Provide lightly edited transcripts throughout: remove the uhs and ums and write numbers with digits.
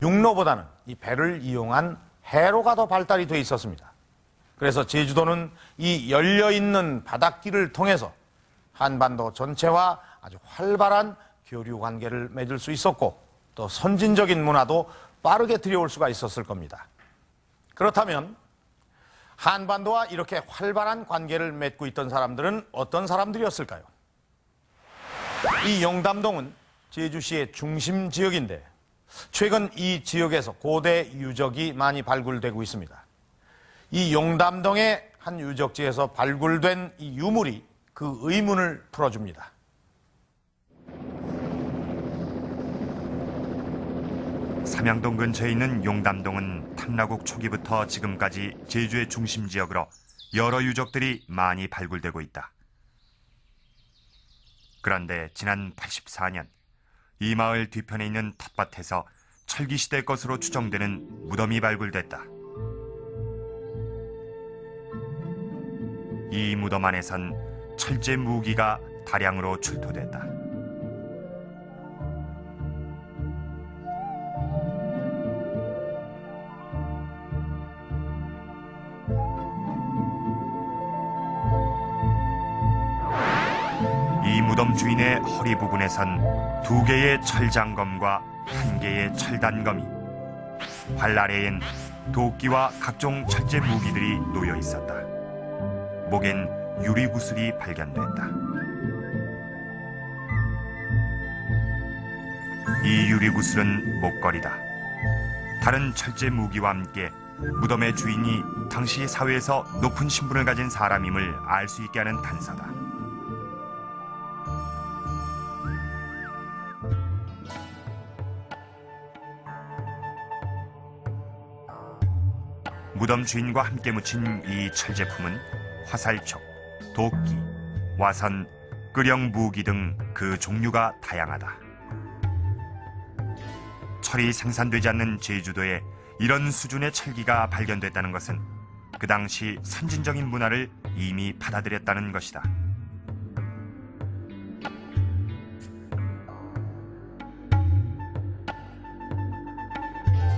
육로보다는 이 배를 이용한 해로가 더 발달이 돼 있었습니다. 그래서 제주도는 이 열려있는 바닷길을 통해서 한반도 전체와 아주 활발한 교류 관계를 맺을 수 있었고 또 선진적인 문화도 빠르게 들여올 수가 있었을 겁니다. 그렇다면 한반도와 이렇게 활발한 관계를 맺고 있던 사람들은 어떤 사람들이었을까요? 이 용담동은 제주시의 중심 지역인데 최근 이 지역에서 고대 유적이 많이 발굴되고 있습니다. 이 용담동의 한 유적지에서 발굴된 이 유물이 그 의문을 풀어줍니다. 삼양동 근처에 있는 용담동은 탐라국 초기부터 지금까지 제주의 중심 지역으로 여러 유적들이 많이 발굴되고 있다. 그런데 지난 84년 이 마을 뒤편에 있는 텃밭에서 철기시대 것으로 추정되는 무덤이 발굴됐다. 이 무덤 안에선 철제 무기가 다량으로 출토됐다. 이 무덤 주인의 허리 부분에선 2개의 철장검과 1개의 철단검이, 활 아래엔 도끼와 각종 철제 무기들이 놓여 있었다. 목엔 유리구슬이 발견됐다. 이 유리구슬은 목걸이다. 다른 철제 무기와 함께 무덤의 주인이 당시 사회에서 높은 신분을 가진 사람임을 알 수 있게 하는 단서다. 무덤 주인과 함께 묻힌 이 철제품은 화살촉, 도끼, 와선, 끄령 무기 등 그 종류가 다양하다. 철이 생산되지 않는 제주도에 이런 수준의 철기가 발견됐다는 것은 그 당시 선진적인 문화를 이미 받아들였다는 것이다.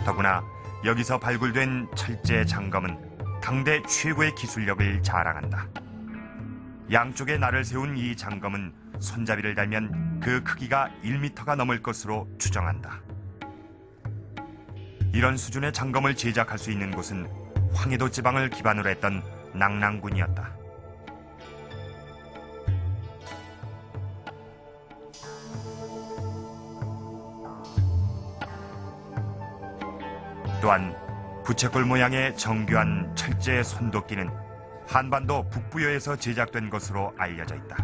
더구나 여기서 발굴된 철제 장검은 당대 최고의 기술력을 자랑한다. 양쪽에 날을 세운 이 장검은 손잡이를 달면 그 크기가 1m가 넘을 것으로 추정한다. 이런 수준의 장검을 제작할 수 있는 곳은 황해도 지방을 기반으로 했던 낙랑군이었다. 또한 부채꼴 모양의 정교한 철제 손도끼는 한반도 북부여에서 제작된 것으로 알려져 있다.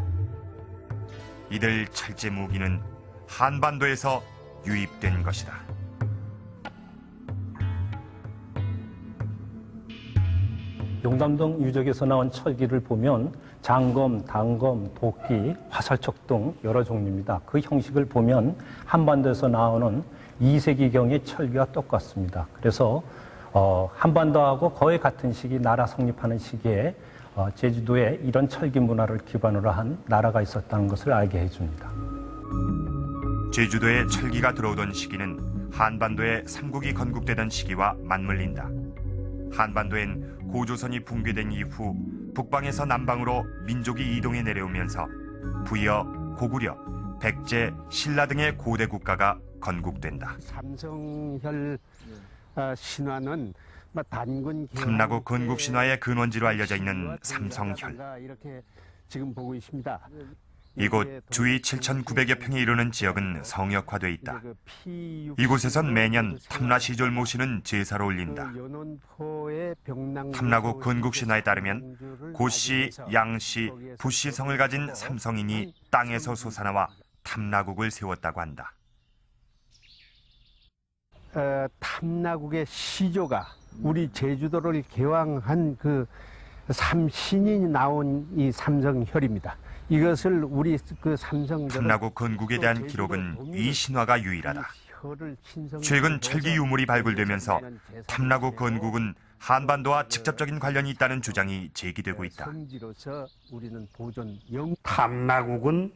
이들 철제 무기는 한반도에서 유입된 것이다. 용담동 유적에서 나온 철기를 보면 장검, 단검, 도끼, 화살촉 등 여러 종류입니다. 그 형식을 보면 한반도에서 나오는 2세기경의 철기와 똑같습니다. 그래서 한반도하고 거의 같은 시기 나라 성립하는 시기에 제주도에 이런 철기 문화를 기반으로 한 나라가 있었다는 것을 알게 해줍니다. 제주도에 철기가 들어오던 시기는 한반도에 삼국이 건국되던 시기와 맞물린다. 한반도엔 고조선이 붕괴된 이후 북방에서 남방으로 민족이 이동해 내려오면서 부여, 고구려, 백제, 신라 등의 고대 국가가 건국된다. 삼성혈 신화는 단군 탐라국 건국 신화의 근원지로 알려져 있는 삼성혈. 이렇게 지금 보고 있습니다. 이곳 주위 7,900여 평에 이르는 지역은 성역화돼 있다. 이곳에선 매년 탐라 시졸 모시는 제사를 올린다. 탐라국 건국 신화에 따르면 고씨, 양씨, 부씨 성을 가진 삼성인이 땅에서 솟아나와 탐라국을 세웠다고 한다. 탐라국의 시조가 우리 제주도를 개왕한 그 삼신이 나온 이 삼성혈입니다. 이것을 우리 그 탐라국 건국에 대한 기록은 이 신화가 유일하다. 최근 철기 유물이 발굴되면서 탐라국 건국은 한반도와 직접적인 관련이 있다는 주장이 제기되고 있다. 탐라국은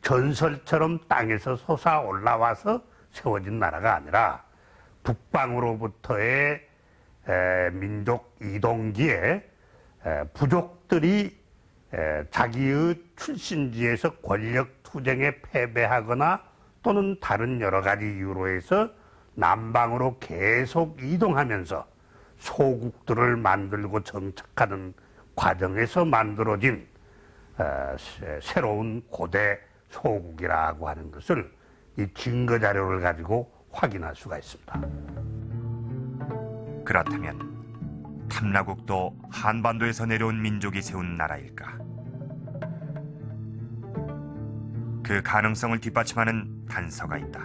전설처럼 땅에서 솟아 올라와서 세워진 나라가 아니라 북방으로부터의 민족 이동기에 부족들이 자기의 출신지에서 권력 투쟁에 패배하거나 또는 다른 여러 가지 이유로 해서 남방으로 계속 이동하면서 소국들을 만들고 정착하는 과정에서 만들어진 새로운 고대 소국이라고 하는 것을 이 증거 자료를 가지고 확인할 수가 있습니다. 그렇다면 탐라국도 한반도에서 내려온 민족이 세운 나라일까? 그 가능성을 뒷받침하는 단서가 있다.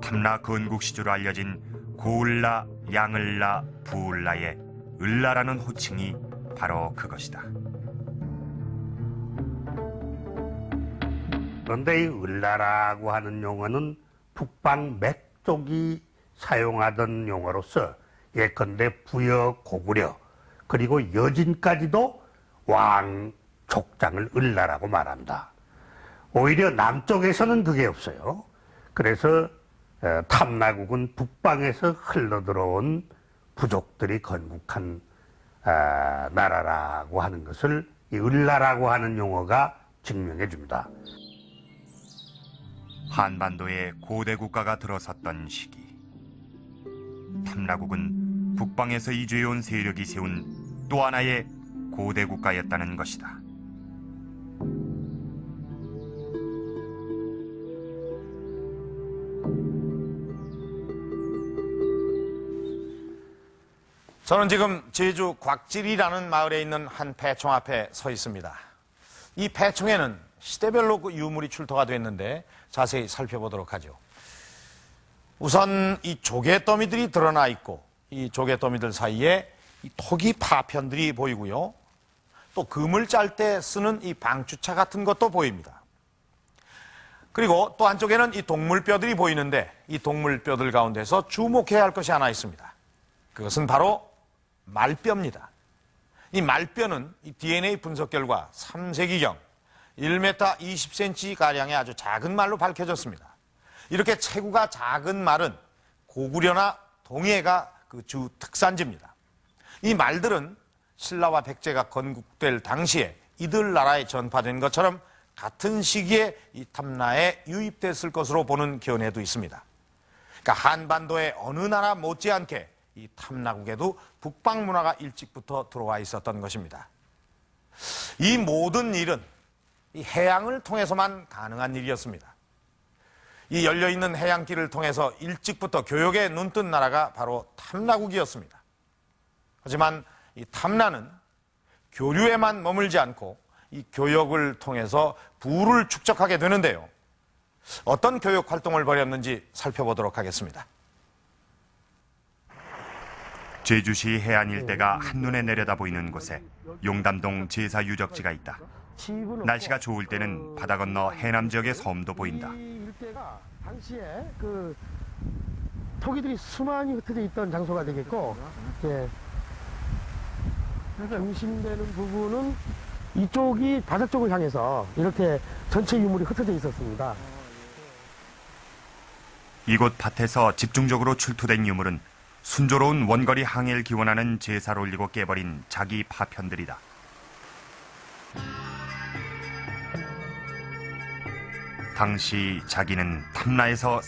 탐라 건국 시조로 알려진 고을라, 양을라, 부을라의 을라라는 호칭이 바로 그것이다. 그런데 이 을라라고 하는 용어는 북방 맥족이 사용하던 용어로서 예컨대 부여, 고구려 그리고 여진까지도 왕 족장을 을라라고 말한다. 오히려 남쪽에서는 그게 없어요. 그래서 탐라국은 북방에서 흘러들어온 부족들이 건국한 나라라고 하는 것을 이 을라라고 하는 용어가 증명해 줍니다. 한반도에 고대 국가가 들어섰던 시기, 탐라국은 북방에서 이주해온 세력이 세운 또 하나의 고대 국가였다는 것이다. 저는 지금 제주 곽질이라는 마을에 있는 한 폐총 앞에 서 있습니다. 이 폐총에는 시대별로 그 유물이 출토가 됐는데 자세히 살펴보도록 하죠. 우선 이 조개더미들이 드러나 있고 이 조개더미들 사이에 이 토기 파편들이 보이고요. 또 금을 짤 때 쓰는 이 방추차 같은 것도 보입니다. 그리고 또 한쪽에는 이 동물뼈들이 보이는데 이 동물뼈들 가운데서 주목해야 할 것이 하나 있습니다. 그것은 바로 말뼈입니다. 이 말뼈는 이 DNA 분석 결과 3세기경 1m 20cm가량의 아주 작은 말로 밝혀졌습니다. 이렇게 체구가 작은 말은 고구려나 동해가 그 주 특산지입니다. 이 말들은 신라와 백제가 건국될 당시에 이들 나라에 전파된 것처럼 같은 시기에 이 탐라에 유입됐을 것으로 보는 견해도 있습니다. 그러니까 한반도의 어느 나라 못지않게 이 탐라국에도 북방 문화가 일찍부터 들어와 있었던 것입니다. 이 모든 일은 이 해양을 통해서만 가능한 일이었습니다. 이 열려있는 해양길을 통해서 일찍부터 교역에 눈뜬 나라가 바로 탐라국이었습니다. 하지만 이 탐라는 교류에만 머물지 않고 이 교역을 통해서 부를 축적하게 되는데요. 어떤 교역 활동을 벌였는지 살펴보도록 하겠습니다. 제주시 해안 일대가 한눈에 내려다 보이는 곳에 용담동 제사 유적지가 있다. 날씨가 좋을 때는 바다 건너 해남 지역의 섬도 보인다. 이 일대가 당시에 그 토기들이 수많이 흩어져 있던 장소가 되겠고, 예. 중심되는 부분은 이쪽이 바다 쪽을 향해서 이렇게 전체 유물이 흩어져 있었습니다. 이곳 밭에서 집중적으로 출토된 유물은 순조로운 원거리 항해를 기원하는 제사를 올리고 깨버린 자기 파편들이다. 당시 자기는 탐라에서